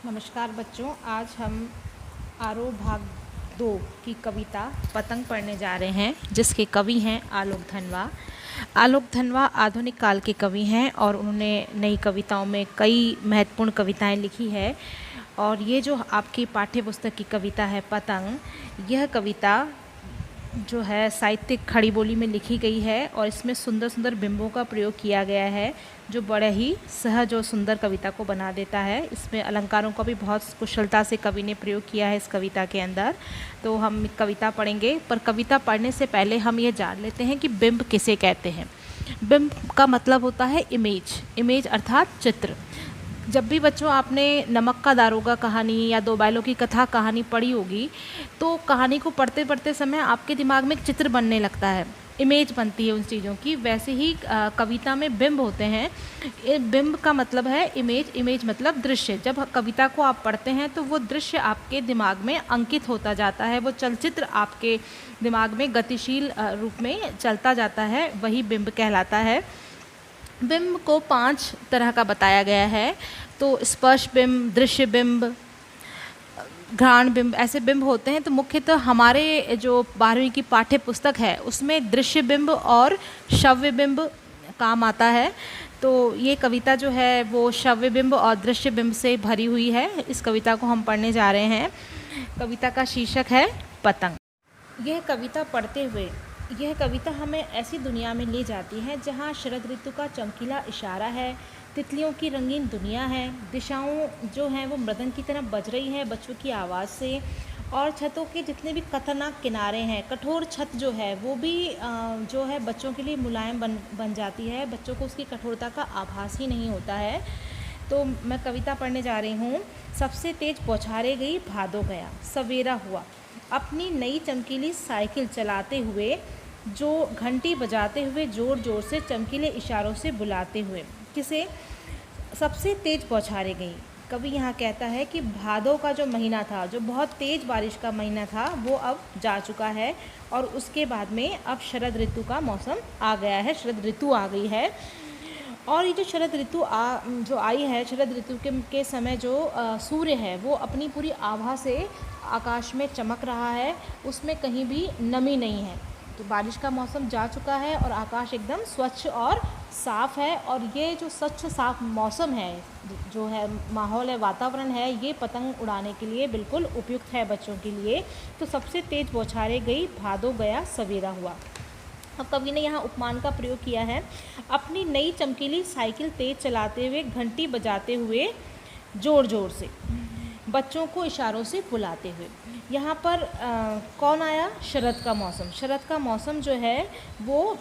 नमस्कार बच्चों, आज हम आरोह भाग 2 की कविता पतंग पढ़ने जा रहे हैं, जिसके कवि हैं आलोक धनवा। आलोक धनवा आधुनिक काल के कवि हैं और उन्होंने नई कविताओं में कई महत्वपूर्ण कविताएं लिखी है। और ये जो आपकी पाठ्य पुस्तक की कविता है पतंग, यह कविता जो है साहित्यिक खड़ी बोली में लिखी गई है और इसमें सुंदर सुंदर बिंबों का प्रयोग किया गया है, जो बड़े ही सहज और सुंदर कविता को बना देता है। इसमें अलंकारों का भी बहुत कुशलता से कवि ने प्रयोग किया है इस कविता के अंदर। तो हम कविता पढ़ेंगे, पर कविता पढ़ने से पहले हम ये जान लेते हैं कि बिंब किसे कहते हैं। बिंब का मतलब होता है इमेज अर्थात चित्र। जब भी बच्चों आपने नमक का दारोगा कहानी या दो बैलों की कथा कहानी पढ़ी होगी, तो कहानी को पढ़ते पढ़ते समय आपके दिमाग में एक चित्र बनने लगता है, इमेज बनती है उन चीज़ों की। वैसे ही कविता में बिंब होते हैं। बिंब का मतलब है इमेज मतलब दृश्य। जब कविता को आप पढ़ते हैं तो वो दृश्य आपके दिमाग में अंकित होता जाता है, वो चलचित्र आपके दिमाग में गतिशील रूप में चलता जाता है, वही बिंब कहलाता है। बिंब को 5 तरह का बताया गया है। तो स्पर्श बिंब, दृश्य बिंब, घ्राण बिंब, ऐसे बिंब होते हैं। तो मुख्यतः हमारे जो 12वीं की पाठ्य पुस्तक है उसमें दृश्य बिंब और श्रव्य बिंब काम आता है। तो ये कविता जो है वो श्रव्य बिंब और दृश्य बिंब से भरी हुई है। इस कविता को हम पढ़ने जा रहे हैं। कविता का शीर्षक है पतंग। यह कविता हमें ऐसी दुनिया में ले जाती है जहाँ शरद ऋतु का चमकीला इशारा है, तितलियों की रंगीन दुनिया है, दिशाओं जो हैं वो मृदंग की तरह बज रही हैं बच्चों की आवाज़ से, और छतों के जितने भी खतरनाक किनारे हैं, कठोर छत जो है वो भी जो है बच्चों के लिए मुलायम बन जाती है, बच्चों को उसकी कठोरता का आभास ही नहीं होता है। तो मैं कविता पढ़ने जा रही हूँ। सबसे तेज बौछारें गई, भादो गया, सवेरा हुआ, अपनी नई चमकीली साइकिल चलाते हुए, जो घंटी बजाते हुए, ज़ोर ज़ोर से चमकीले इशारों से बुलाते हुए। किसे? सबसे तेज़ बौछारें गई। कवि यहाँ कहता है कि भादों का जो महीना था, जो बहुत तेज़ बारिश का महीना था, वो अब जा चुका है और उसके बाद में अब शरद ऋतु का मौसम आ गया है, शरद ऋतु आ गई है। और ये जो शरद ऋतु जो आई है, शरद ऋतु के समय जो सूर्य है वो अपनी पूरी आभा से आकाश में चमक रहा है, उसमें कहीं भी नमी नहीं है। तो बारिश का मौसम जा चुका है और आकाश एकदम स्वच्छ और साफ़ है। और ये जो स्वच्छ साफ मौसम है, जो है माहौल है, वातावरण है, ये पतंग उड़ाने के लिए बिल्कुल उपयुक्त है बच्चों के लिए। तो सबसे तेज़ बौछारें गई, भादो गया, सवेरा हुआ। अब कवि ने यहाँ उपमान का प्रयोग किया है। अपनी नई चमकीली साइकिल तेज चलाते हुए, घंटी बजाते हुए, ज़ोर ज़ोर से, बच्चों को इशारों से बुलाते हुए। यहाँ पर कौन आया? शरद का मौसम। शरद का मौसम जो है वो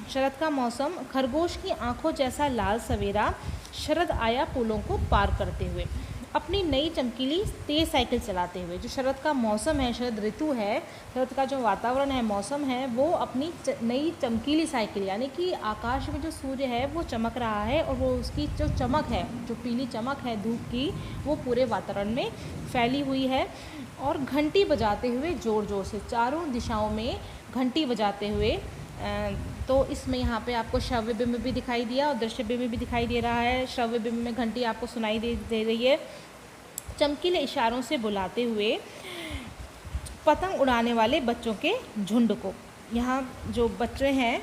शरद का मौसम, खरगोश की आंखों जैसा लाल सवेरा, शरद आया पुलों को पार करते हुए, अपनी नई चमकीली तेज़ साइकिल चलाते हुए। जो शरद का मौसम है, शरद ऋतु है, शरद का जो वातावरण है, मौसम है, वो अपनी नई चमकीली साइकिल, यानी कि आकाश में जो सूर्य है वो चमक रहा है और वो उसकी जो चमक है, जो पीली चमक है धूप की, वो पूरे वातावरण में फैली हुई है। और घंटी बजाते हुए, ज़ोर ज़ोर से, चारों दिशाओं में घंटी बजाते हुए। तो इसमें यहाँ पे आपको श्रव्य बिंब भी दिखाई दिया और दृश्य बिंब भी दिखाई दे रहा है। श्रव्य बिंब में घंटी आपको सुनाई दे रही है। चमकीले इशारों से बुलाते हुए पतंग उड़ाने वाले बच्चों के झुंड को। यहाँ जो बच्चे हैं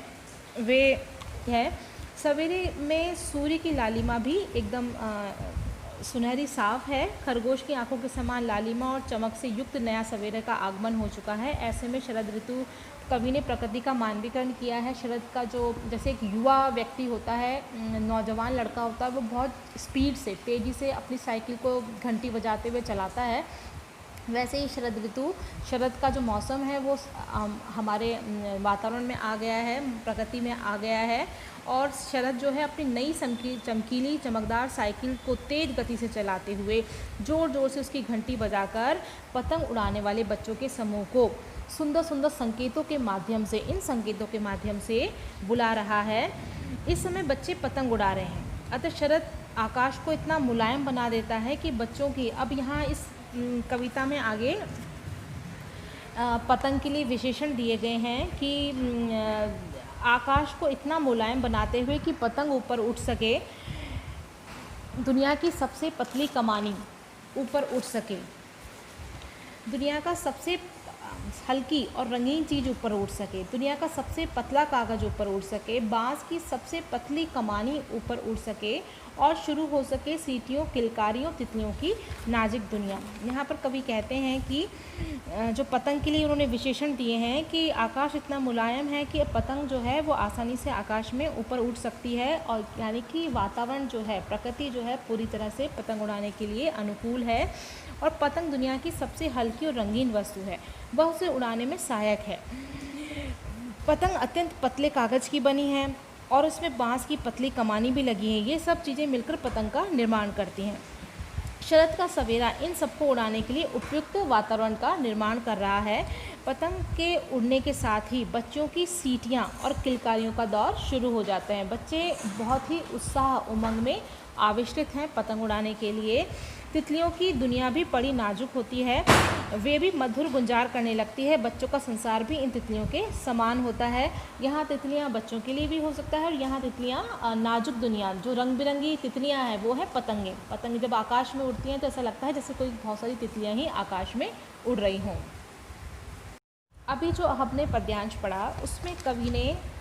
वे है, सवेरे में सूर्य की लालिमा भी एकदम सुनहरी साफ़ है, खरगोश की आंखों के समान लालिमा और चमक से युक्त नया सवेरे का आगमन हो चुका है। ऐसे में शरद ऋतु, कवि ने प्रकृति का मानवीकरण किया है। शरद का जो, जैसे एक युवा व्यक्ति होता है, नौजवान लड़का होता है, वो बहुत स्पीड से, तेज़ी से अपनी साइकिल को घंटी बजाते हुए चलाता है। वैसे ही शरद ऋतु, शरद का जो मौसम है वो हमारे वातावरण में आ गया है, प्रकृति में आ गया है। और शरद जो है अपनी नई चमकीली चमकदार साइकिल को तेज़ गति से चलाते हुए, ज़ोर ज़ोर से उसकी घंटी बजाकर पतंग उड़ाने वाले बच्चों के समूह को सुंदर सुंदर संकेतों के माध्यम से, इन संकेतों के माध्यम से बुला रहा है। इस समय बच्चे पतंग उड़ा रहे हैं, अतः शरद आकाश को इतना मुलायम बना देता है कि बच्चों की, अब यहाँ इस कविता में आगे पतंग के लिए विशेषण दिए गए हैं कि आकाश को इतना मुलायम बनाते हुए कि पतंग ऊपर उठ सके। दुनिया की सबसे पतली कमानी ऊपर उठ सके, दुनिया का सबसे हल्की और रंगीन चीज़ ऊपर उड़ सके, दुनिया का सबसे पतला कागज़ ऊपर उड़ सके, बाँस की सबसे पतली कमानी ऊपर उड़ सके और शुरू हो सके सीटियों, किलकारियों, तितलियों की नाजुक दुनिया। यहाँ पर कवि कहते हैं कि जो पतंग के लिए उन्होंने विशेषण दिए हैं कि आकाश इतना मुलायम है कि पतंग जो है वो आसानी से आकाश में ऊपर उड़ सकती है, और यानी कि वातावरण जो है, प्रकृति जो है पूरी तरह से पतंग उड़ाने के लिए अनुकूल है, और पतंग दुनिया की सबसे हल्की और रंगीन वस्तु है, वह उसे उड़ाने में सहायक है। पतंग अत्यंत पतले कागज़ की बनी है और उसमें बाँस की पतली कमानी भी लगी है। ये सब चीज़ें मिलकर पतंग का निर्माण करती हैं। शरद का सवेरा इन सबको उड़ाने के लिए उपयुक्त वातावरण का निर्माण कर रहा है। पतंग के उड़ने के साथ ही बच्चों की सीटियाँ और किलकारियों का दौर शुरू हो जाते हैं। बच्चे बहुत ही उत्साह उमंग में आविष्टित हैं पतंग उड़ाने के लिए। तितलियों की दुनिया भी बड़ी नाजुक होती है, वे भी मधुर गुंजार करने लगती है। बच्चों का संसार भी इन तितलियों के समान होता है। यहाँ तितलियाँ बच्चों के लिए भी हो सकता है, और यहाँ तितलियाँ नाजुक दुनिया, जो रंग बिरंगी तितलियाँ हैं वो है पतंगे। पतंग जब आकाश में उड़ती हैं तो ऐसा लगता है जैसे कोई बहुत सारी तितलियाँ ही आकाश में उड़ रही हों। अभी जो हमने पद्यांश पढ़ा उसमें कवि ने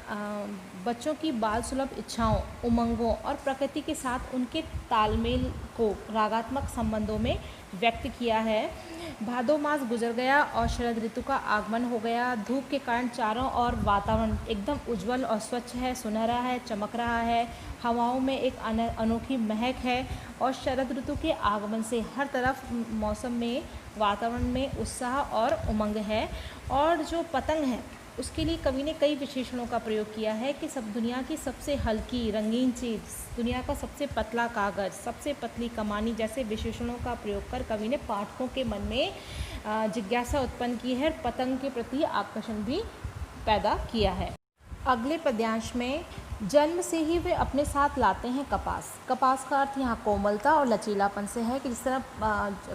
बच्चों की बाल सुलभ इच्छाओं, उमंगों और प्रकृति के साथ उनके तालमेल को रागात्मक संबंधों में व्यक्त किया है। भादो मास गुजर गया और शरद ऋतु का आगमन हो गया। धूप के कारण चारों ओर वातावरण एकदम उज्जवल और स्वच्छ है, सुनहरा है, चमक रहा है। हवाओं में एक अनोखी महक है, और शरद ऋतु के आगमन से हर तरफ मौसम में, वातावरण में उत्साह और उमंग है। और जो पतंग है उसके लिए कवि ने कई विशेषणों का प्रयोग किया है कि सब दुनिया की सबसे हल्की रंगीन चीज़, दुनिया का सबसे पतला कागज़, सबसे पतली कमानी जैसे विशेषणों का प्रयोग कर कवि ने पाठकों के मन में जिज्ञासा उत्पन्न की है, पतंग के प्रति आकर्षण भी पैदा किया है। अगले पद्यांश में जन्म से ही वे अपने साथ लाते हैं कपास। कपास का अर्थ यहाँ कोमलता और लचीलापन से है कि जिस तरह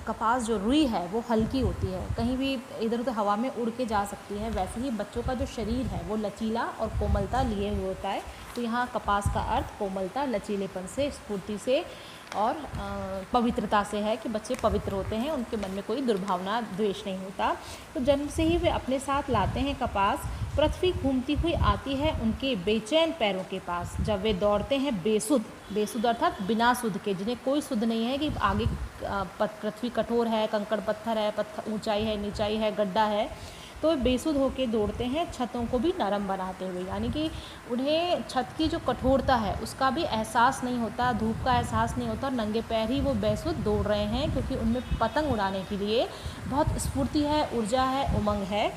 कपास जो रुई है वो हल्की होती है, कहीं भी इधर उधर हवा में उड़ के जा सकती है, वैसे ही बच्चों का जो शरीर है वो लचीला और कोमलता लिए हुए होता है। तो यहाँ कपास का अर्थ कोमलता, लचीलेपन से, स्फूर्ति से और पवित्रता से है कि बच्चे पवित्र होते हैं, उनके मन में कोई दुर्भावना, द्वेष नहीं होता। तो जन्म से ही वे अपने साथ लाते हैं कपास। पृथ्वी घूमती हुई आती है उनके बेचैन पैरों के पास। जब वे दौड़ते हैं बेसुध, बेसुध अर्थात बिना सुध के, जिन्हें कोई सुध नहीं है कि आगे पृथ्वी कठोर है, कंकड़ पत्थर है, ऊंचाई है, नीचाई है, गड्ढा है, तो वे बेसुध होकर दौड़ते हैं छतों को भी नरम बनाते हुए। यानी कि उन्हें छत की जो कठोरता है उसका भी एहसास नहीं होता, धूप का एहसास नहीं होता, और नंगे पैर ही वो बेसुध दौड़ रहे हैं, क्योंकि उनमें पतंग उड़ाने के लिए बहुत स्फूर्ति है, ऊर्जा है, उमंग है।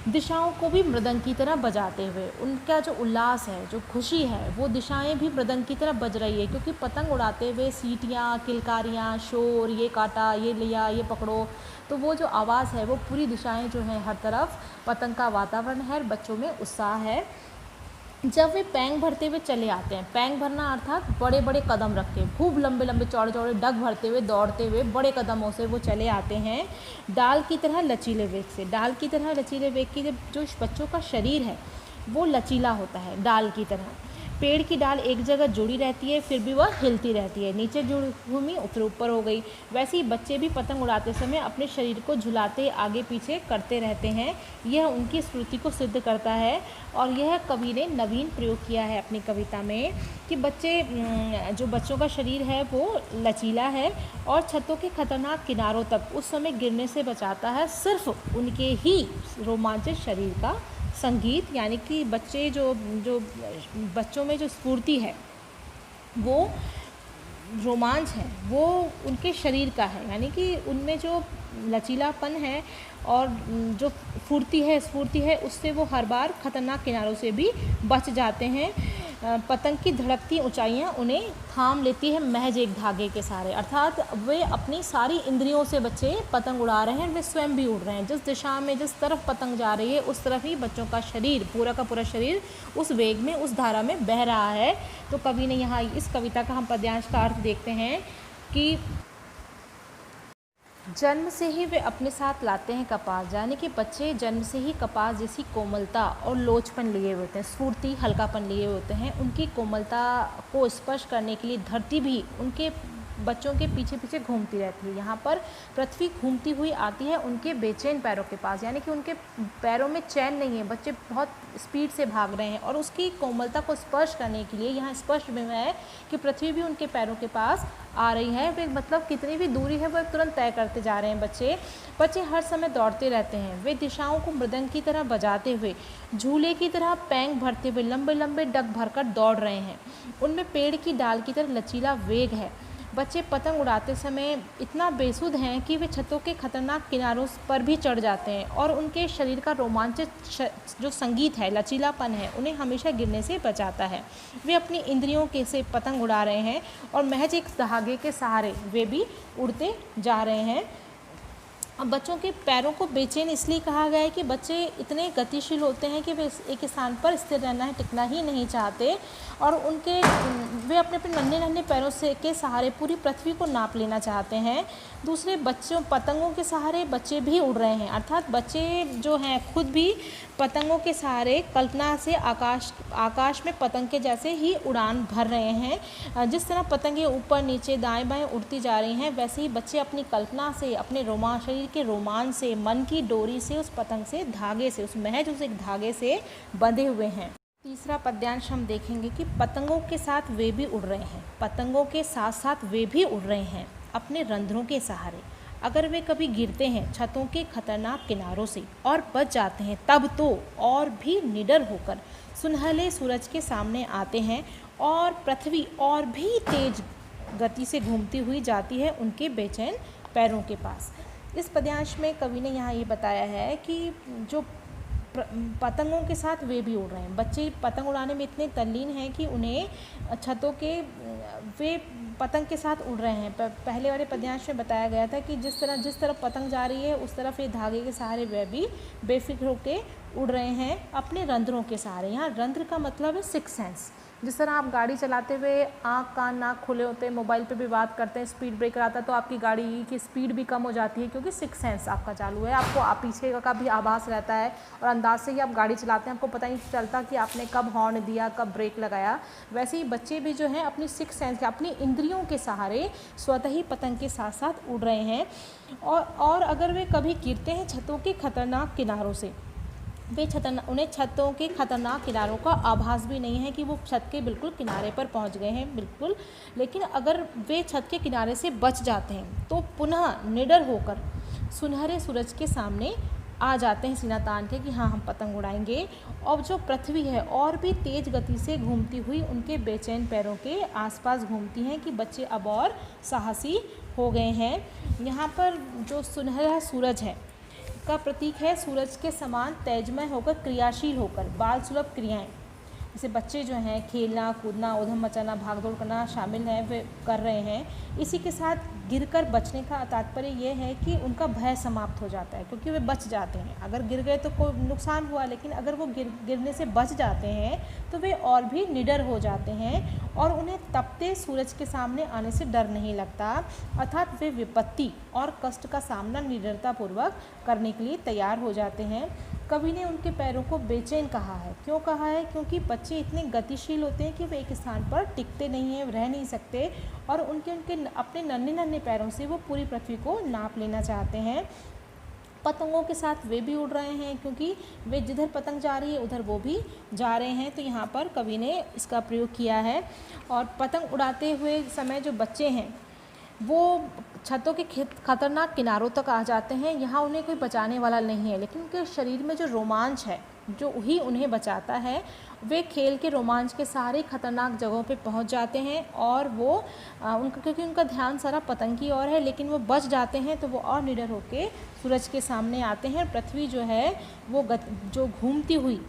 दिशाओं को भी मृदंग की तरह बजाते हुए उनका जो उल्लास है, जो खुशी है, वो दिशाएं भी मृदंग की तरह बज रही है, क्योंकि पतंग उड़ाते हुए सीटियाँ, किलकारियाँ, शोर, ये काटा, ये लिया, ये पकड़ो, तो वो जो आवाज़ है वो पूरी दिशाएं जो हैं हर तरफ पतंग का वातावरण है, बच्चों में उत्साह है। जब वे पैंग भरते हुए चले आते हैं, पैंग भरना अर्थात बड़े बड़े कदम रख के, खूब लंबे लंबे चौड़े चौड़े डग भरते हुए, दौड़ते हुए बड़े कदमों से वो चले आते हैं डाल की तरह लचीले वेग से। डाल की तरह लचीले वेग की जब जो बच्चों का शरीर है वो लचीला होता है डाल की तरह। पेड़ की डाल एक जगह जुड़ी रहती है, फिर भी वह हिलती रहती है, नीचे जुड़ी घूमी फिर ऊपर हो गई। वैसे ही बच्चे भी पतंग उड़ाते समय अपने शरीर को झुलाते आगे पीछे करते रहते हैं। यह उनकी स्मृति को सिद्ध करता है, और यह कवि ने नवीन प्रयोग किया है अपनी कविता में कि जो बच्चों का शरीर है वो लचीला है और छतों के खतरनाक किनारों तक उस समय गिरने से बचाता है, सिर्फ उनके ही रोमांचित शरीर का संगीत। यानी कि बच्चों में जो स्फूर्ति है, वो रोमांच है, वो उनके शरीर का है, यानी कि उनमें जो लचीलापन है और जो स्फूर्ति है उससे वो हर बार खतरनाक किनारों से भी बच जाते हैं। पतंग की धड़कती ऊंचाइयां उन्हें थाम लेती है महज एक धागे के सहारे, अर्थात वे अपनी सारी इंद्रियों से बच्चे पतंग उड़ा रहे हैं, वे स्वयं भी उड़ रहे हैं। जिस दिशा में, जिस तरफ पतंग जा रही है उस तरफ ही बच्चों का शरीर, पूरा का पूरा शरीर उस वेग में, उस धारा में बह रहा है। तो कवि ने यहाँ इस कविता का हम पद्यांश का अर्थ देखते हैं कि जन्म से ही वे अपने साथ लाते हैं कपास, यानी कि बच्चे जन्म से ही कपास जैसी कोमलता और लोचपन लिए हुए होते हैं, स्फूर्ति, हल्कापन लिए होते हैं। उनकी कोमलता को स्पर्श करने के लिए धरती भी उनके बच्चों के पीछे पीछे घूमती रहती है। यहाँ पर पृथ्वी घूमती हुई आती है उनके बेचैन पैरों के पास, यानी कि उनके पैरों में चैन नहीं है, बच्चे बहुत स्पीड से भाग रहे हैं और उसकी कोमलता को स्पर्श करने के लिए यहाँ स्पष्ट भी है कि पृथ्वी भी उनके पैरों के पास आ रही है। वे मतलब कितनी भी दूरी है वह तुरंत तय करते जा रहे हैं। बच्चे हर समय दौड़ते रहते हैं, वे दिशाओं को मृदंग की तरह बजाते हुए, झूले की तरह पैंग भरते हुए लंबे लंबे डग भरकर दौड़ रहे हैं। उनमें पेड़ की डाल की तरह लचीला वेग है। बच्चे पतंग उड़ाते समय इतना बेसुध हैं कि वे छतों के खतरनाक किनारों पर भी चढ़ जाते हैं और उनके शरीर का रोमांचित जो संगीत है, लचीलापन है, उन्हें हमेशा गिरने से बचाता है। वे अपनी इंद्रियों के से पतंग उड़ा रहे हैं और महज एक धागे के सहारे वे भी उड़ते जा रहे हैं। अब बच्चों के पैरों को बेचैन इसलिए कहा गया है कि बच्चे इतने गतिशील होते हैं कि वे एक स्थान पर स्थिर रहना है, टिकना ही नहीं चाहते और वे अपने अपने नन्हे नन्हे पैरों से के सहारे पूरी पृथ्वी को नाप लेना चाहते हैं। दूसरे बच्चों पतंगों के सहारे बच्चे भी उड़ रहे हैं, अर्थात बच्चे जो हैं खुद भी पतंगों के सहारे कल्पना से आकाश में पतंग के जैसे ही उड़ान भर रहे हैं। जिस तरह पतंगें ऊपर नीचे दाएं बाएं उड़ती जा रही हैं, वैसे ही बच्चे अपनी कल्पना से, अपने शरीर के रोमांच से, मन की डोरी से, उस पतंग से, धागे से, उस एक धागे से बंधे हुए हैं। तीसरा पद्यांश हम देखेंगे कि पतंगों के साथ वे भी उड़ रहे हैं, पतंगों के साथ साथ वे भी उड़ रहे हैं अपने रंध्रों के सहारे। अगर वे कभी गिरते हैं छतों के खतरनाक किनारों से और बच जाते हैं, तब तो और भी निडर होकर सुनहले सूरज के सामने आते हैं और पृथ्वी और भी तेज गति से घूमती हुई जाती है उनके बेचैन पैरों के पास। इस पद्यांश में कवि ने यहाँ ये बताया है कि जो पतंगों के साथ वे भी उड़ रहे हैं। बच्चे पतंग उड़ाने में इतने तल्लीन हैं कि उन्हें छतों के वे पतंग के साथ उड़ रहे हैं। पहले वाले पद्यांश में बताया गया था कि जिस तरफ पतंग जा रही है उस तरफ ये धागे के सहारे वे भी बेफिक्र होकर उड़ रहे हैं अपने रंध्रों के सहारे। यहाँ रंध्र का मतलब है सिक्स सेंस। जिस तरह आप गाड़ी चलाते हुए आँख कान नाक खुले होते हैं, मोबाइल पे भी बात करते हैं, स्पीड ब्रेकर आता है तो आपकी गाड़ी की स्पीड भी कम हो जाती है क्योंकि सिक्स सेंस आपका चालू है। आपको पीछे का भी आभास रहता है और अंदाज से ही आप गाड़ी चलाते हैं, आपको पता नहीं चलता कि आपने कब हॉर्न दिया, कब ब्रेक लगाया। वैसे ही बच्चे भी जो हैं अपनी सिक्स सेंस के, अपनी इंद्रियों के सहारे स्वतः ही पतंग के साथ साथ उड़ रहे हैं। और अगर वे कभी गिरते हैं छतों के खतरनाक किनारों से, उन्हें छतों के खतरनाक किनारों का आभास भी नहीं है कि वो छत के बिल्कुल किनारे पर पहुंच गए हैं बिल्कुल। लेकिन अगर वे छत के किनारे से बच जाते हैं तो पुनः निडर होकर सुनहरे सूरज के सामने आ जाते हैं सीना तान के कि हाँ हम पतंग उड़ाएंगे। और जो पृथ्वी है और भी तेज़ गति से घूमती हुई उनके बेचैन पैरों के आसपास घूमती हैं कि बच्चे अब और साहसी हो गए हैं। यहाँ पर जो सुनहरा सूरज है का प्रतीक है सूरज के समान तेजमय होकर, क्रियाशील होकर, बाल सुलभ क्रियाएं, जैसे बच्चे जो हैं खेलना कूदना, उधम मचाना, भागदौड़ करना शामिल है, वे कर रहे हैं। इसी के साथ गिरकर बचने का तात्पर्य ये है कि उनका भय समाप्त हो जाता है क्योंकि वे बच जाते हैं। अगर गिर गए तो कोई नुकसान हुआ, लेकिन अगर वो गिरने से बच जाते हैं तो वे और भी निडर हो जाते हैं और उन्हें तपते सूरज के सामने आने से डर नहीं लगता, अर्थात वे विपत्ति और कष्ट का सामना निडरतापूर्वक करने के लिए तैयार हो जाते हैं। कवि ने उनके पैरों को बेचैन कहा है। क्यों कहा है? क्योंकि बच्चे इतने गतिशील होते हैं कि वे एक स्थान पर टिकते नहीं हैं, रह नहीं सकते और उनके अपने नन्हे नन्हे पैरों से वो पूरी पृथ्वी को नाप लेना चाहते हैं। पतंगों के साथ वे भी उड़ रहे हैं क्योंकि वे जिधर पतंग जा रही है उधर वो भी जा रहे हैं, तो यहाँ पर कवि ने इसका प्रयोग किया है। और पतंग उड़ाते हुए समय जो बच्चे हैं वो छतों के खतरनाक किनारों तक आ जाते हैं। यहाँ उन्हें कोई बचाने वाला नहीं है, लेकिन उनके शरीर में जो रोमांच है जो ही उन्हें बचाता है। वे खेल के रोमांच के सारे खतरनाक जगहों पे पहुंच जाते हैं और वो क्योंकि उनका ध्यान सारा पतंग की ओर है, लेकिन वो बच जाते हैं तो वो और निडर होके सूरज के सामने आते हैं। पृथ्वी जो है वो जो घूमती हुई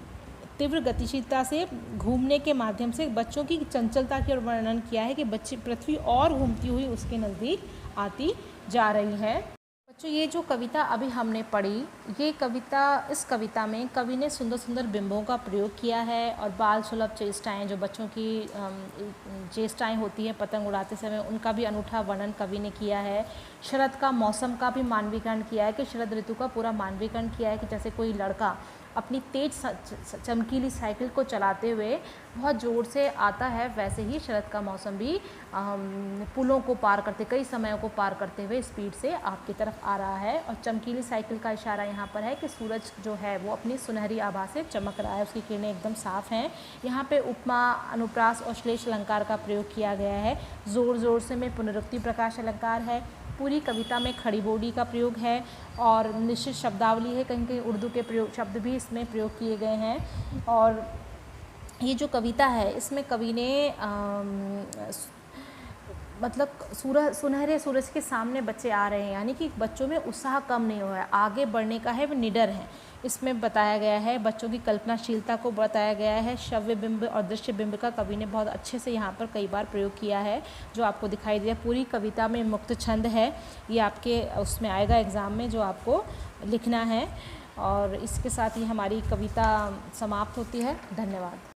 तीव्र गतिशीलता से घूमने के माध्यम से बच्चों की चंचलता की ओर वर्णन किया है कि बच्चे पृथ्वी और घूमती हुई उसके नज़दीक आती जा रही है। बच्चों ये जो कविता अभी हमने पढ़ी, इस कविता में कवि ने सुंदर सुंदर बिंबों का प्रयोग किया है और बाल सुलभ चेष्टाएँ, जो बच्चों की चेष्टाएँ होती हैं पतंग उड़ाते समय, उनका भी अनूठा वर्णन कवि ने किया है। शरद का मौसम का भी मानवीकरण किया है कि शरद ऋतु का पूरा मानवीकरण किया है कि जैसे कोई लड़का अपनी तेज चमकीली साइकिल को चलाते हुए बहुत ज़ोर से आता है, वैसे ही शरद का मौसम भी पुलों को पार करते, कई समयों को पार करते हुए स्पीड से आपकी तरफ आ रहा है। और चमकीली साइकिल का इशारा यहाँ पर है कि सूरज जो है वो अपनी सुनहरी आभा से चमक रहा है, उसकी किरणें एकदम साफ हैं। यहाँ पे उपमा, अनुप्रास और श्लेष अलंकार का प्रयोग किया गया है। ज़ोर ज़ोर से में पुनरुक्ति प्रकाश अलंकार है। पूरी कविता में खड़ी बोली का प्रयोग है और निश्चित शब्दावली है, कहीं कहीं उर्दू के प्रयोग शब्द भी इसमें प्रयोग किए गए हैं। और ये जो कविता है इसमें कवि ने मतलब सुनहरे सूरज के सामने बच्चे आ रहे हैं, यानी कि बच्चों में उत्साह कम नहीं हुआ है, आगे बढ़ने का है, वो निडर हैं। इसमें बताया गया है बच्चों की कल्पनाशीलता को बताया गया है। श्रव्य बिंब और दृश्य बिंब का कवि ने बहुत अच्छे से यहाँ पर कई बार प्रयोग किया है, जो आपको दिखाई दिया। पूरी कविता में मुक्त छंद है, ये आपके उसमें आएगा एग्ज़ाम में, जो आपको लिखना है। और इसके साथ ही हमारी कविता समाप्त होती है। धन्यवाद।